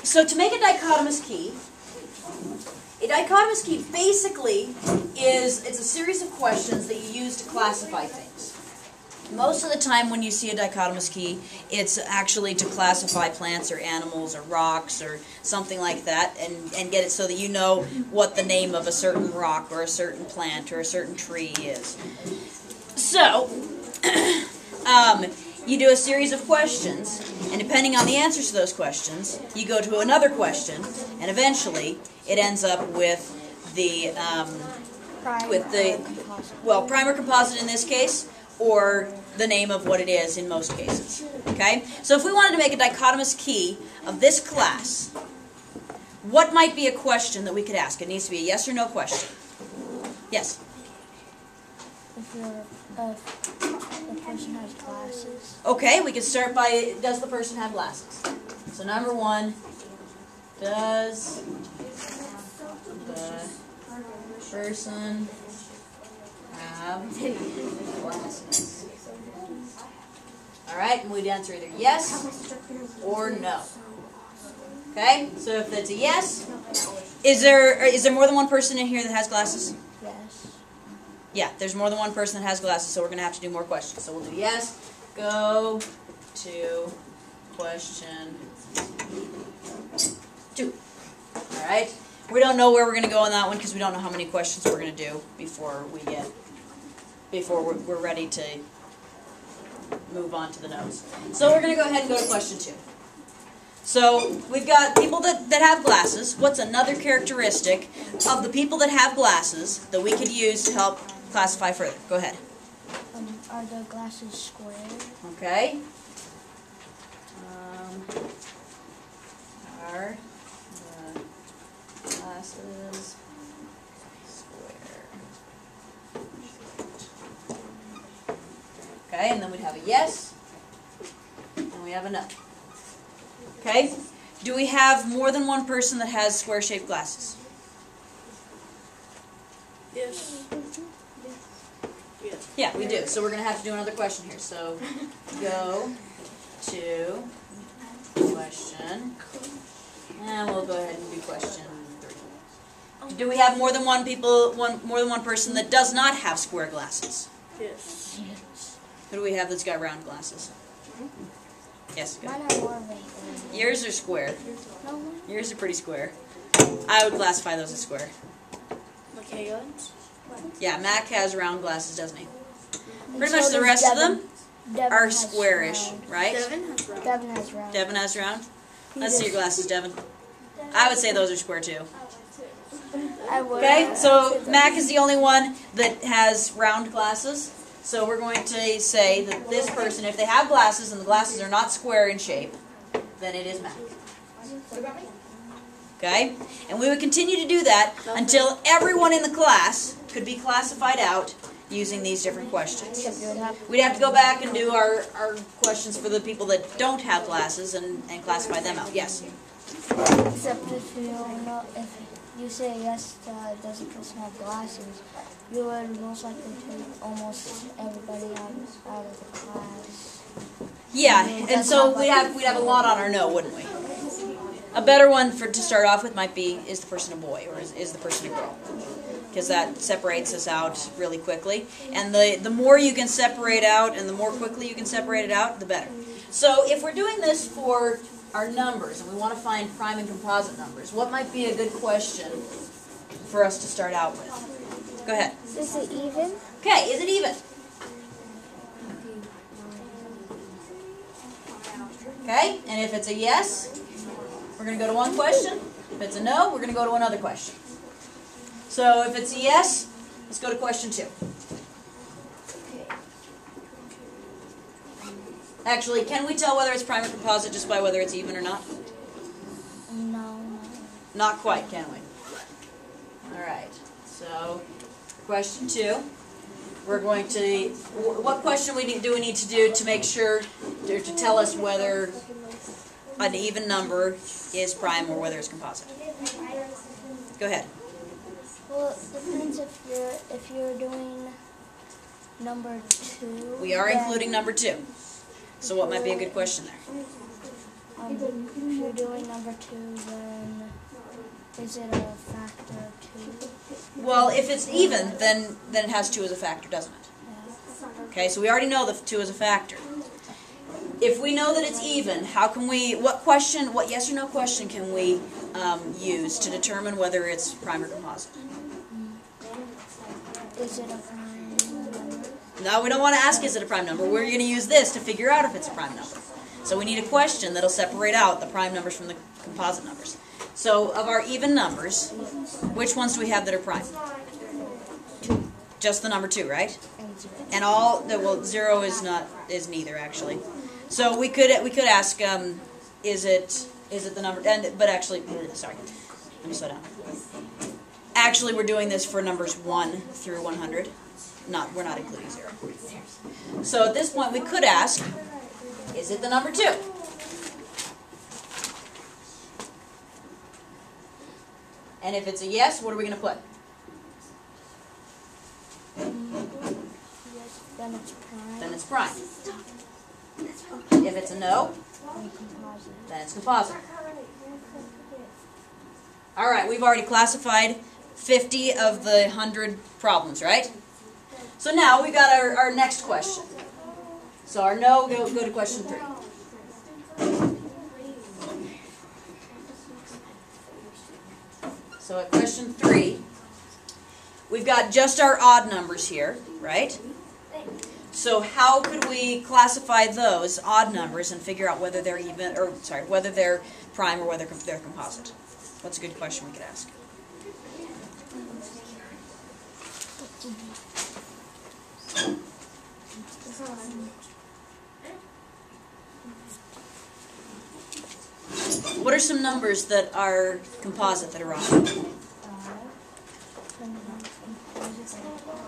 So to make a dichotomous key basically it's a series of questions that you use to classify things. Most of the time when you see a dichotomous key, it's actually to classify plants or animals or rocks or something like that, and get it so that you know what the name of a certain rock or a certain plant or a certain tree is. So, you do a series of questions, and depending on the answers to those questions, you go to another question, and eventually it ends up with the prime or composite in this case, or the name of what it is in most cases. Okay? So if we wanted to make a dichotomous key of this class, what might be a question that we could ask? It needs to be a yes or no question. Yes? If the person has glasses. Okay, we could start by, does the person have glasses? So number one, does the person have glasses? Alright, and we'd answer either yes or no. Okay, so if it's a yes, is there more than one person in here that has glasses? Yes. Yeah, there's more than one person that has glasses, so we're going to have to do more questions. So we'll do yes, go to question 2. Alright, we don't know where we're going to go on that one because we don't know how many questions we're going to do before we're ready to move on to the notes. So we're going to go ahead and go to question 2. So we've got people that have glasses. What's another characteristic of the people that have glasses that we could use to help classify further? Go ahead. Are the glasses square? Okay. Are the glasses square? Okay, and then we'd have a yes, and we have a no. Okay? Do we have more than one person that has square-shaped glasses? Yes. Yeah, we do. So we're going to have to do another question here. So go to question, and we'll go ahead and do question 3. Do we have more than one person that does not have square glasses? Yes. Who do we have that's got round glasses? Yes, go. Mine are more of a... Yours are square. No, Yours are pretty square. I would classify those as square. Okay, guys. Yeah, Mac has round glasses, doesn't he? and Pretty so much the does rest of Devin. them Devin are has squarish, round. right? Devin has round. Devin has round. Devin has round. He Let's see your glasses, Devin. I would say those are square too. I would. Okay, so Mac is the only one that has round glasses. So we're going to say that this person, if they have glasses and the glasses are not square in shape, then it is Mac. Okay? And we would continue to do that until everyone in the class could be classified out using these different questions. We'd have to go back and do our questions for the people that don't have glasses and classify them out. Yes? Except if you know, if you say yes, does the person have glasses, you would most likely take almost everybody out of the class. Yeah, and so we'd have a lot on our no, wouldn't we? A better one to start off with might be, is the person a boy or is the person a girl? Because that separates us out really quickly. And the more you can separate out and the more quickly you can separate it out, the better. So if we're doing this for our numbers and we want to find prime and composite numbers, what might be a good question for us to start out with? Go ahead. Is it even? Okay, is it even? Okay, and if it's a yes, we're going to go to one question. If it's a no, we're going to go to another question. So if it's a yes, let's go to question 2. Actually, can we tell whether it's prime or composite just by whether it's even or not? No. Not quite, can we? Alright, so question 2. We're going to, what question do we need to do to make sure, or to tell us whether an even number is prime or whether it's composite? Go ahead. Well, it depends if you're doing number 2. We are including number 2. So what might be a good question there? If you're doing number 2, then is it a factor of 2? Well, if it's even, then it has 2 as a factor, doesn't it? Yeah. Okay, so we already know that 2 is a factor. If we know that it's even, how can we, what yes or no question can we use to determine whether it's prime or composite? Is it a prime number? No, we don't want to ask is it a prime number. We're going to use this to figure out if it's a prime number. So we need a question that'll separate out the prime numbers from the composite numbers. So of our even numbers, which ones do we have that are prime? 2. Just the number 2, right? And 0. And all, well, 0 is neither actually. So we could ask, is it the number? But actually, sorry, let me slow down. Actually, we're doing this for numbers 1 through 100. We're not including 0. So at this point, we could ask, is it the number 2? And if it's a yes, what are we going to put? Yes, then it's prime. Then it's prime. If it's a no, And composite. then it's composite. All right, we've already classified 50 of the 100 problems, right? So now we got our next question. So our no, go to question 3. So at question 3, we've got just our odd numbers here, right? So how could we classify those odd numbers and figure out whether they're even, or sorry, whether they're prime or whether they're composite? What's a good question we could ask? What are some numbers that are composite that are odd?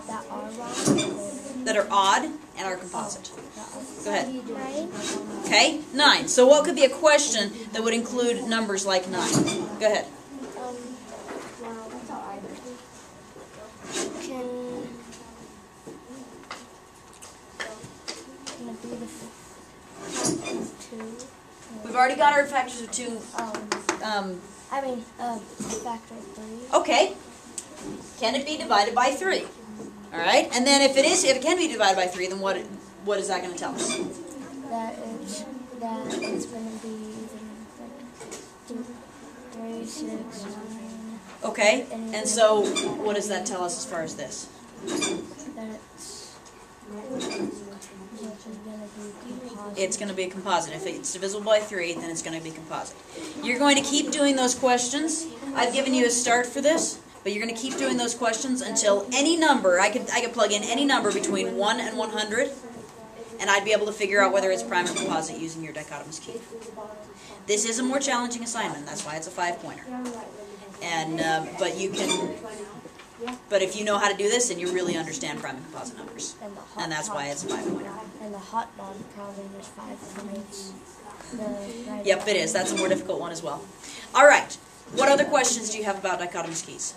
That are wrong. That are odd and are composite. Go ahead. 9. Okay, 9. So what could be a question that would include numbers like 9? Go ahead. Can it be the factor of 2? We've already got our factors of 2. Factor of 3. Okay. Can it be divided by 3? All right. And then if it can be divided by 3, then what is that going to tell us? That it's going to be even 3, 6, 9. Okay. And so what does that tell us as far as this? That It's going to be a composite. If it's divisible by 3, then it's going to be composite. You're going to keep doing those questions. I've given you a start for this, but you're going to keep doing those questions until any number, I could plug in any number between 1 and 100, and I'd be able to figure out whether it's prime or composite using your dichotomous key. This is a more challenging assignment. That's why it's a 5-pointer. And but if you know how to do this, then you really understand prime and composite numbers. And that's why it's a 5-pointer. And the hot bond problem is 5 points. Yep, it is. That's a more difficult one as well. All right. What other questions do you have about dichotomous keys?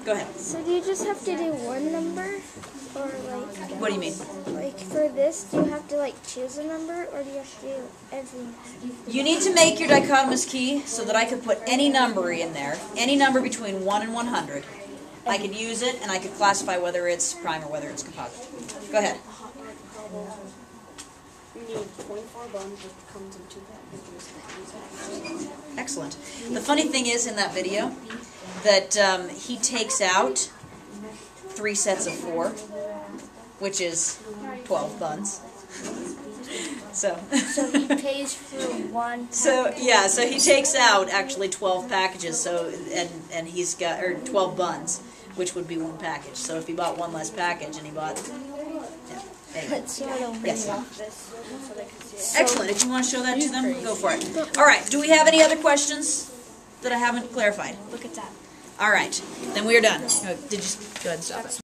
Go ahead. So do you just have to do one number? Or like... What do you mean? Like for this, do you have to like choose a number? Or do you have to do everything? You need to make your dichotomous key so that I could put any number in there, any number between 1 and 100. I could use it, and I could classify whether it's prime or whether it's composite. Go ahead. You need 24 buns, which comes in 2 packages. Excellent. The funny thing is in that video that he takes out 3 sets of 4, which is 12 buns. So he pays for one. So yeah, so he takes out actually 12 packages. So and he's got 12 buns, which would be 1 package. So if he bought 1 less package and he bought, It's sort of yes. So they can see it. Excellent. If you want to show that to them, go for it. All right. Do we have any other questions that I haven't clarified? Look at that. All right. Then we are done. Did you go ahead and stop it?